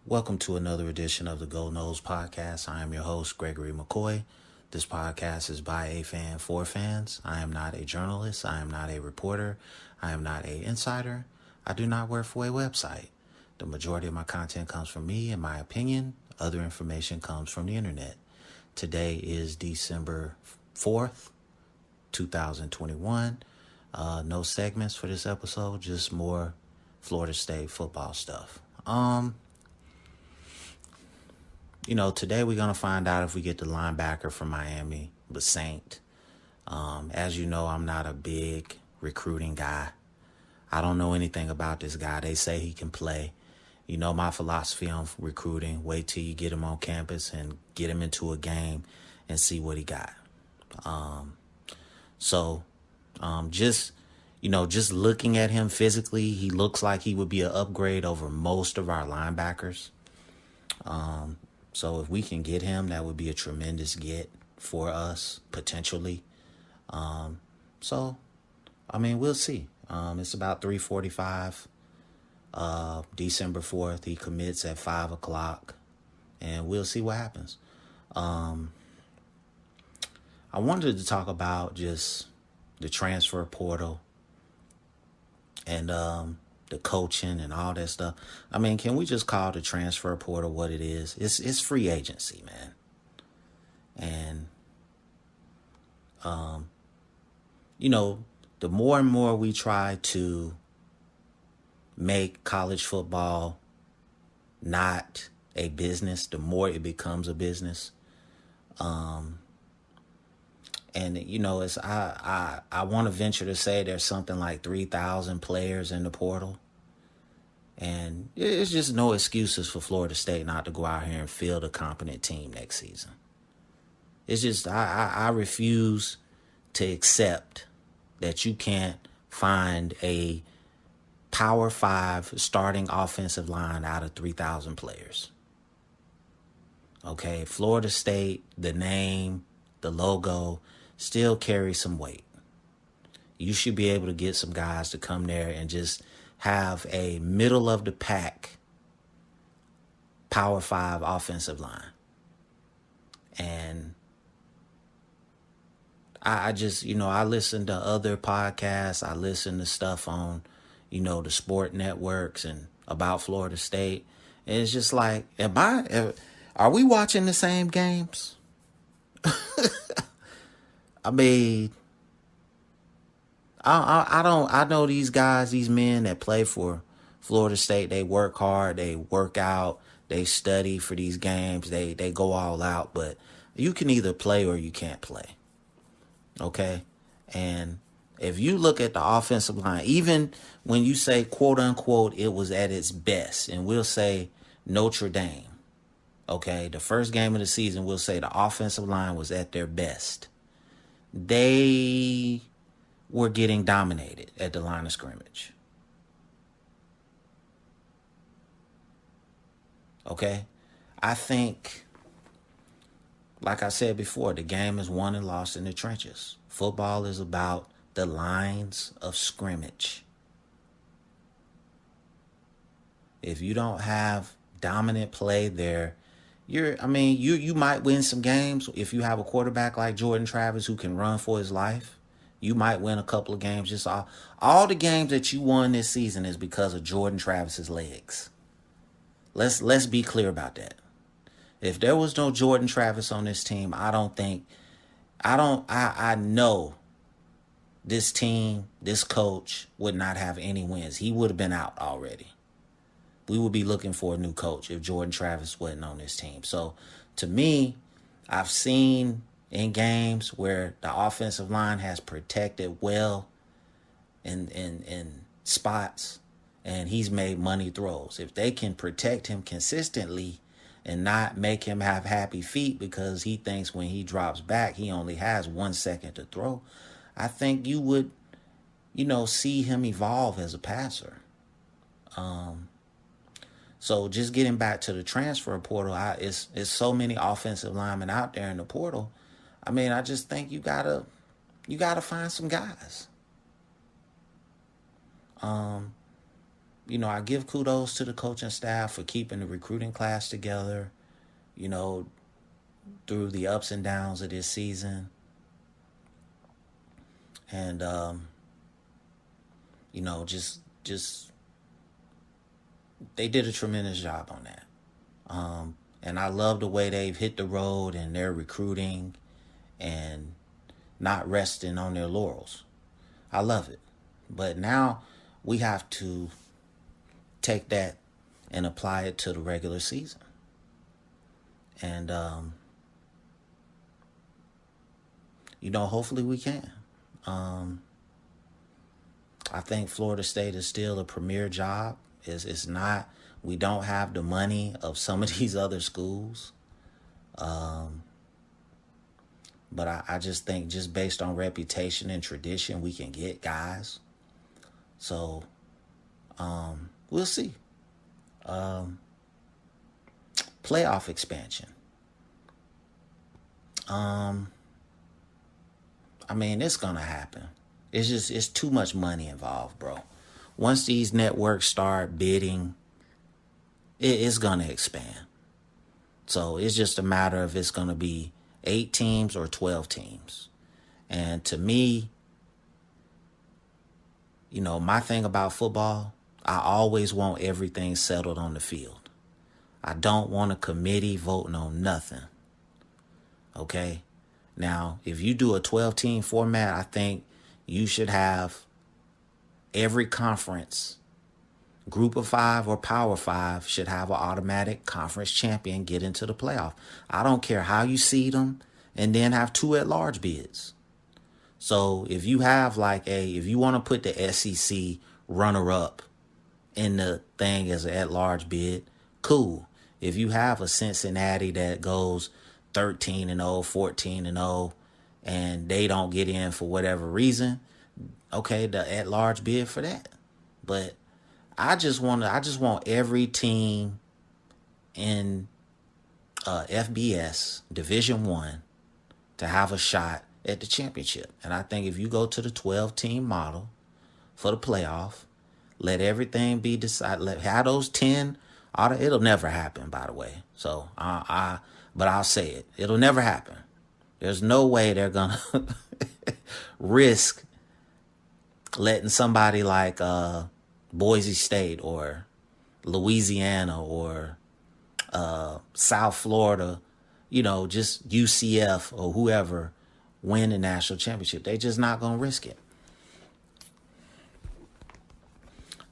Welcome to another edition of the Noles Podcast. I am your host, Gregory McCoy. This podcast is by a fan for fans. I am not a journalist. I am not a reporter. I am not an insider. I do not work for a website. The majority of my content comes from me and my opinion. Other information comes from the internet. Today is December 4th, 2021. No segments for this episode, just more Florida State football stuff. Today we're going to find out if we get the linebacker from Miami, Saint. As you know, I'm not a big recruiting guy. I don't know anything about this guy. They say he can play. You know my philosophy on recruiting. Wait till you get him on campus and get him into a game and see what he got. Just looking at him physically, he looks like he would be an upgrade over most of our linebackers. So if we can get him, that would be a tremendous get for us, potentially. We'll see. It's about 3:45, December 4th. He commits at 5 o'clock, and we'll see what happens. I wanted to talk about just the transfer portal and the coaching and all that stuff. Can we just call the transfer portal what it is? It's free agency, man. And the more and more we try to make college football not a business, the more it becomes a business. It's I want to venture to say there's something like 3,000 players in the portal. And it's just no excuses for Florida State not to go out here and field a competent team next season. It's just I refuse to accept that you can't find a Power 5 starting offensive line out of 3,000 players. Okay, Florida State, the name, the logo, still carry some weight. You should be able to get some guys to come there and just have a middle of the pack Power 5 offensive line. And I just, I listen to other podcasts. I listen to stuff on, the sport networks and about Florida State. And it's just like, are we watching the same games? I know these guys, these men that play for Florida State, they work hard, they work out, they study for these games, they go all out, but you can either play or you can't play. Okay? And if you look at the offensive line, even when you say, quote unquote, it was at its best, and we'll say Notre Dame, okay, the first game of the season, we'll say the offensive line was at their best. They were getting dominated at the line of scrimmage. Okay? I think, like I said before, the game is won and lost in the trenches. Football is about the lines of scrimmage. If you don't have dominant play there, you might win some games. If you have a quarterback like Jordan Travis who can run for his life, you might win a couple of games. Just all the games that you won this season is because of Jordan Travis's legs. Let's be clear about that. If there was no Jordan Travis on this team, I know this team, this coach would not have any wins. He would have been out already. We would be looking for a new coach if Jordan Travis wasn't on this team. So, to me, I've seen in games where the offensive line has protected well in spots, and he's made money throws. If they can protect him consistently and not make him have happy feet because he thinks when he drops back, he only has 1 second to throw, I think you would, see him evolve as a passer. So just getting back to the transfer portal, it's so many offensive linemen out there in the portal. I just think you gotta find some guys. I give kudos to the coaching staff for keeping the recruiting class together, you know, through the ups and downs of this season. And, just they did a tremendous job on that. And I love the way they've hit the road and they're recruiting and not resting on their laurels. I love it. But now we have to take that and apply it to the regular season. And, hopefully we can. I think Florida State is still a premier job. It's not, we don't have the money of some of these other schools. But I just think just based on reputation and tradition, we can get guys. So, we'll see. Playoff expansion. It's going to happen. It's too much money involved, bro. Once these networks start bidding, it's going to expand. So it's just a matter of it's going to be 8 teams or 12 teams. And to me, my thing about football, I always want everything settled on the field. I don't want a committee voting on nothing. Okay? Now, if you do a 12-team format, I think you should have every conference, Group of 5 or Power 5, should have an automatic conference champion get into the playoff. I don't care how you seed them, and then have 2 at-large bids. So if you have if you want to put the SEC runner-up in the thing as an at-large bid, cool. If you have a Cincinnati that goes 13-0, 14-0, and they don't get in for whatever reason, okay, the at-large bid for that. But I just want every team in FBS Division 1 to have a shot at the championship. And I think if you go to the 12-team model for the playoff, let everything be decided. Have those 10. It'll never happen, by the way. So but I'll say it. It'll never happen. There's no way they're gonna risk letting somebody like Boise State or Louisiana or South Florida, just UCF or whoever win the national championship. They just not gonna risk it.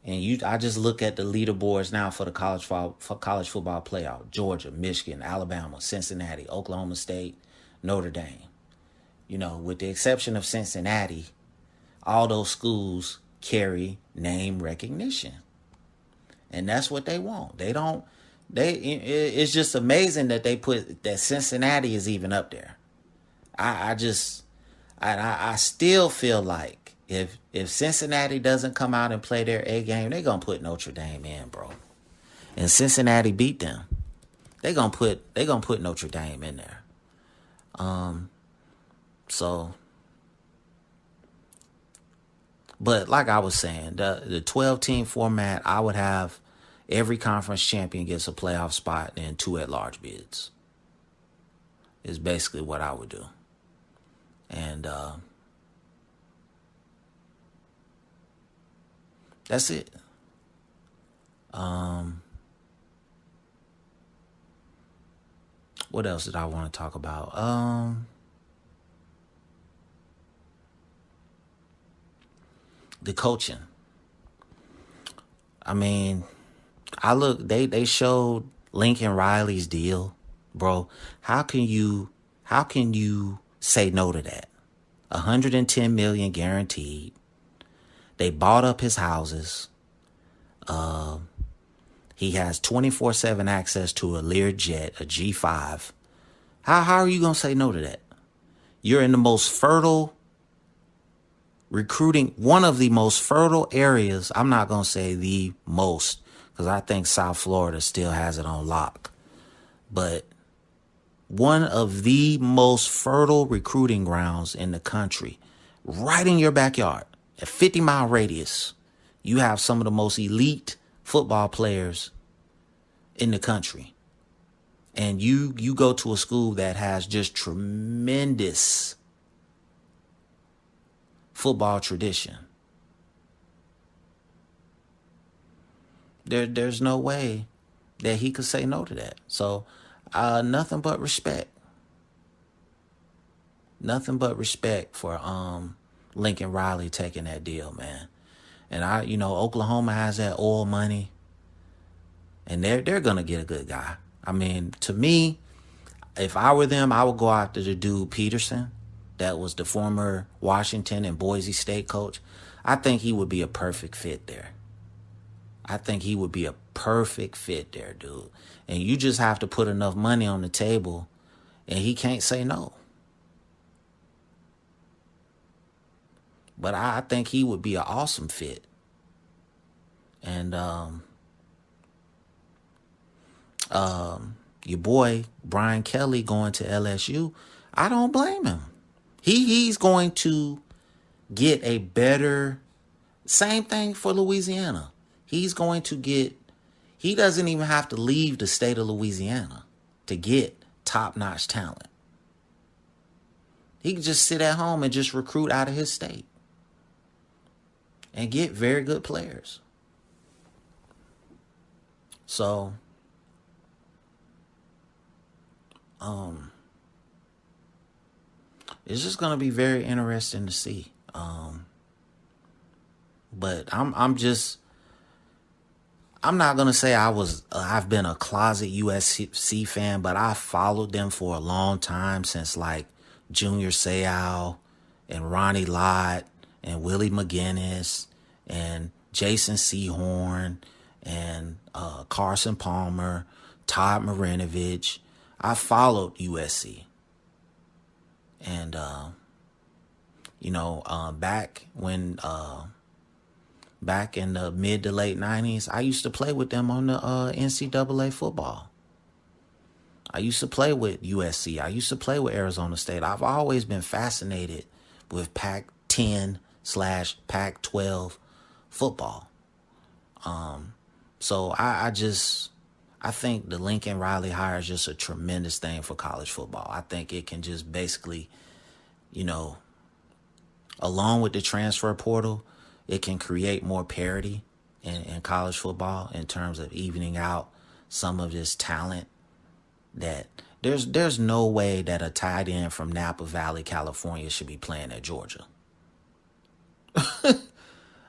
And I just look at the leaderboards now for the college football playoff. Georgia, Michigan, Alabama, Cincinnati, Oklahoma State, Notre Dame. With the exception of Cincinnati, all those schools carry name recognition. And that's what they want. It's just amazing that they put that Cincinnati is even up there. I still feel like if Cincinnati doesn't come out and play their A game, they're going to put Notre Dame in, bro. And Cincinnati beat them. They're going to put Notre Dame in there. But like I was saying, the 12-team format, I would have every conference champion gets a playoff spot and 2 at-large bids. Is basically what I would do. And that's it. What else did I want to talk about? The coaching. They showed Lincoln Riley's deal, bro. How can you say no to that? $110 million guaranteed. They bought up his houses. He has 24/7 access to a Learjet, a G5. How are you going to say no to that? You're in the most fertile recruiting, one of the most fertile areas. I'm not going to say the most, because I think South Florida still has it on lock. But one of the most fertile recruiting grounds in the country, right in your backyard, a 50-mile radius. You have some of the most elite football players in the country. And you go to a school that has just tremendous football tradition. There's no way that he could say no to that. So nothing but respect. Nothing but respect for Lincoln Riley taking that deal, man. And Oklahoma has that oil money, and they're gonna get a good guy. I mean, to me, if I were them, I would go after the dude Peterson, that was the former Washington and Boise State coach. I think he would be a perfect fit there. I think he would be a perfect fit there, dude. And you just have to put enough money on the table, and he can't say no. But I think he would be an awesome fit. And your boy Brian Kelly going to LSU, I don't blame him. He's going to get a better, same thing for Louisiana. He's going to get, he doesn't even have to leave the state of Louisiana to get top-notch talent. He can just sit at home and just recruit out of his state and get very good players. So, it's just going to be very interesting to see. But I'm not going to say I've been a closet USC fan, but I followed them for a long time, since like Junior Seau and Ronnie Lott and Willie McGinnis and Jason Sehorn and Carson Palmer, Todd Marinovich. I followed USC. And, back in the mid to late 90s, I used to play with them on the NCAA football. I used to play with USC. I used to play with Arizona State. I've always been fascinated with Pac-10/Pac-12 football. So I think the Lincoln Riley hire is just a tremendous thing for college football. I think it can just basically, along with the transfer portal, it can create more parity in college football in terms of evening out some of this talent. That there's no way that a tight end from Napa Valley, California should be playing at Georgia.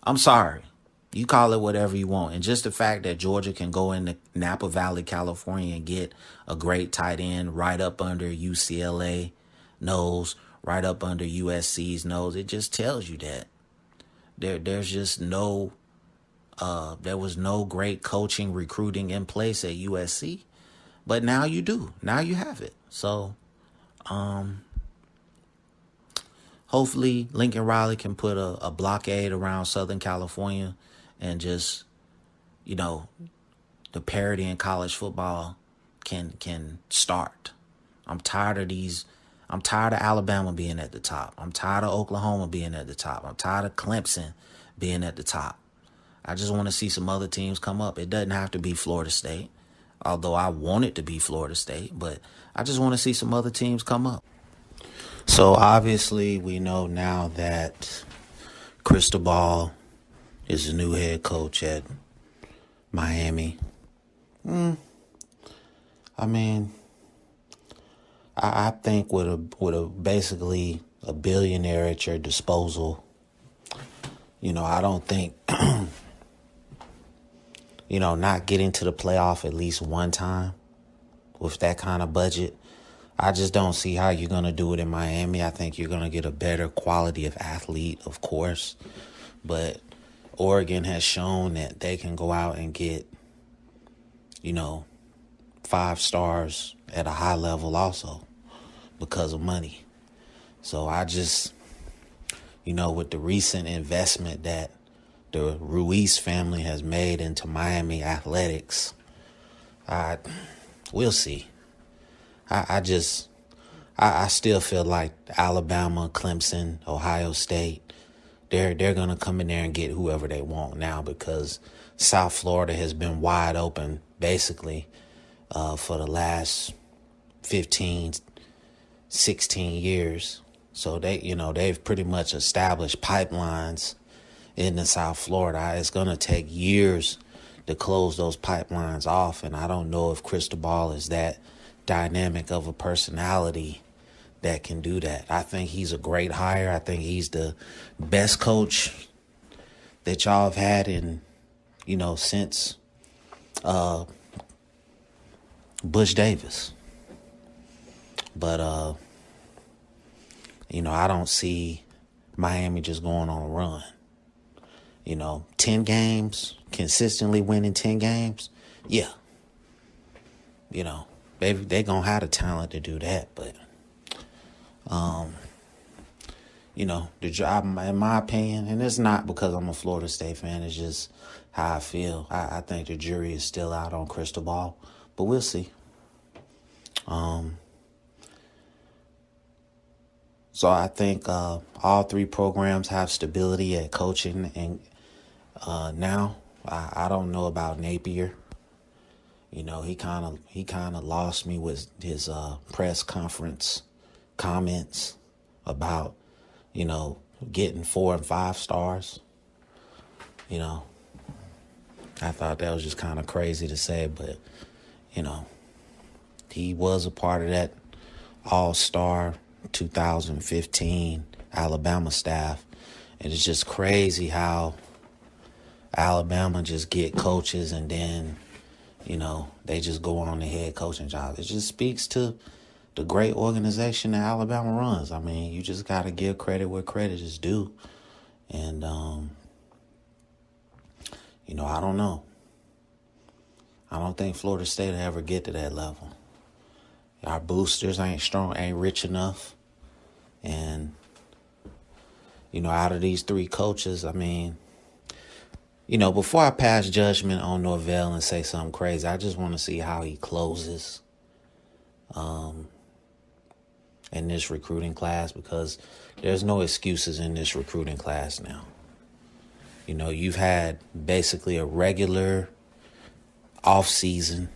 I'm sorry. You call it whatever you want. And just the fact that Georgia can go into Napa Valley, California and get a great tight end right up under UCLA nose, right up under USC's nose, it just tells you that there's just no, there was no great coaching, recruiting in place at USC. But now you do. Now you have it. So, hopefully Lincoln Riley can put a blockade around Southern California and just, the parity in college football can start. I'm tired of Alabama being at the top. I'm tired of Oklahoma being at the top. I'm tired of Clemson being at the top. I just want to see some other teams come up. It doesn't have to be Florida State, although I want it to be Florida State, but I just want to see some other teams come up. So obviously we know now that Cristobal is the new head coach at Miami. I mean, I think with a basically a billionaire at your disposal, I don't think, not getting to the playoff at least one time with that kind of budget, I just don't see how you're going to do it in Miami. I think you're going to get a better quality of athlete, of course, but Oregon has shown that they can go out and get, 5 stars at a high level also because of money. So I just, with the recent investment that the Ruiz family has made into Miami athletics, we'll see. I still feel like Alabama, Clemson, Ohio State, they're gonna come in there and get whoever they want now, because South Florida has been wide open basically for the last 15, 16 years. So they've pretty much established pipelines in the South Florida. It's gonna take years to close those pipelines off, and I don't know if Cristobal is that dynamic of a personality that can do that. I think he's a great hire. I think he's the best coach that y'all have had since Bush Davis. But I don't see Miami just going on a run. 10 games, consistently winning 10 games. Yeah. They're going to have the talent to do that. But, the job, in my opinion, and it's not because I'm a Florida State fan, it's just how I feel. I think the jury is still out on Cristobal, but we'll see. So I think all three programs have stability at coaching, and now I don't know about Napier. He kind of lost me with his press conference comments about getting 4 and 5 stars. I thought that was just kind of crazy to say, but he was a part of that All-Star 2015 Alabama staff, and it's just crazy how Alabama just get coaches and then they just go on the head coaching job. It just speaks to the great organization that Alabama runs. I mean, you just got to give credit where credit is due. And, I don't know. I don't think Florida State will ever get to that level. Our boosters ain't strong, ain't rich enough. And, out of these three coaches, I mean, before I pass judgment on Norvell and say something crazy, I just want to see how he closes in this recruiting class, because there's no excuses in this recruiting class now. You've had basically a regular off-season,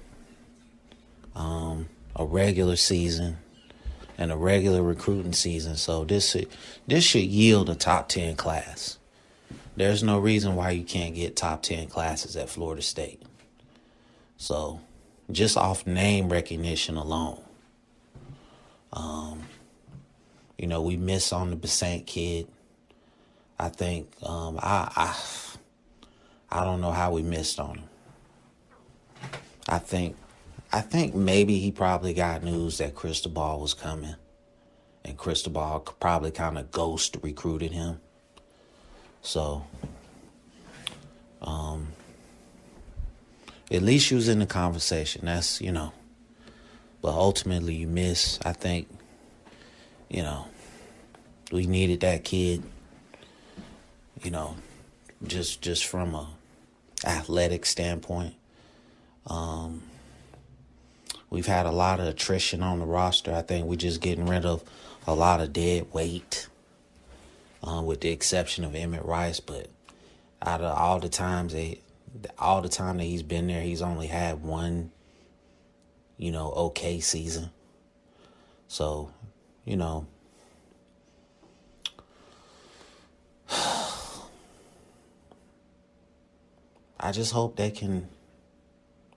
a regular season, and a regular recruiting season. So this should yield a top 10 class. There's no reason why you can't get top 10 classes at Florida State. So just off name recognition alone. We miss on the Bassant kid. I think I don't know how we missed on him. I think maybe he probably got news that Cristobal was coming, and Cristobal probably kind of ghost recruited him. So, at least you was in the conversation. That's, but ultimately you miss. I think, we needed that kid, just from a athletic standpoint. We've had a lot of attrition on the roster. I think we're just getting rid of a lot of dead weight. With the exception of Emmett Rice, but out of all the time that he's been there, he's only had one, okay season. So, I just hope they can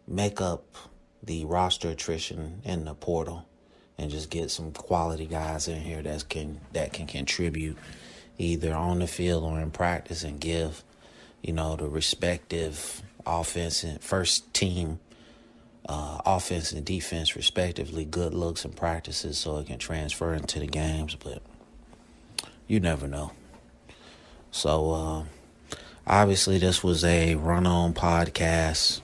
make up the roster attrition in the portal and just get some quality guys in here that can contribute either on the field or in practice, and give, the respective offense and first team offense and defense respectively good looks and practices so it can transfer into the games. But you never know. So obviously this was a run-on podcast,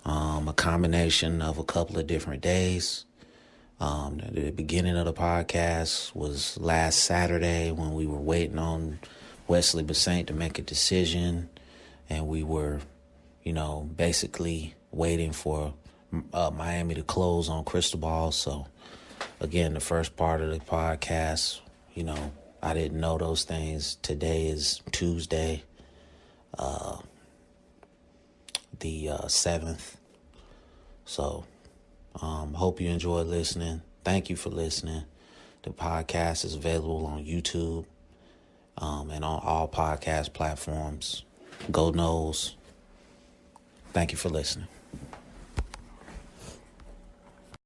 a combination of a couple of different days. The beginning of the podcast was last Saturday when we were waiting on Wesley Bassant to make a decision, and we were, basically waiting for Miami to close on Cristobal. So, again, the first part of the podcast, I didn't know those things. Today is Tuesday, the 7th. So, hope you enjoyed listening. Thank you for listening. The podcast is available on YouTube, and on all podcast platforms. Go Noles. Thank you for listening.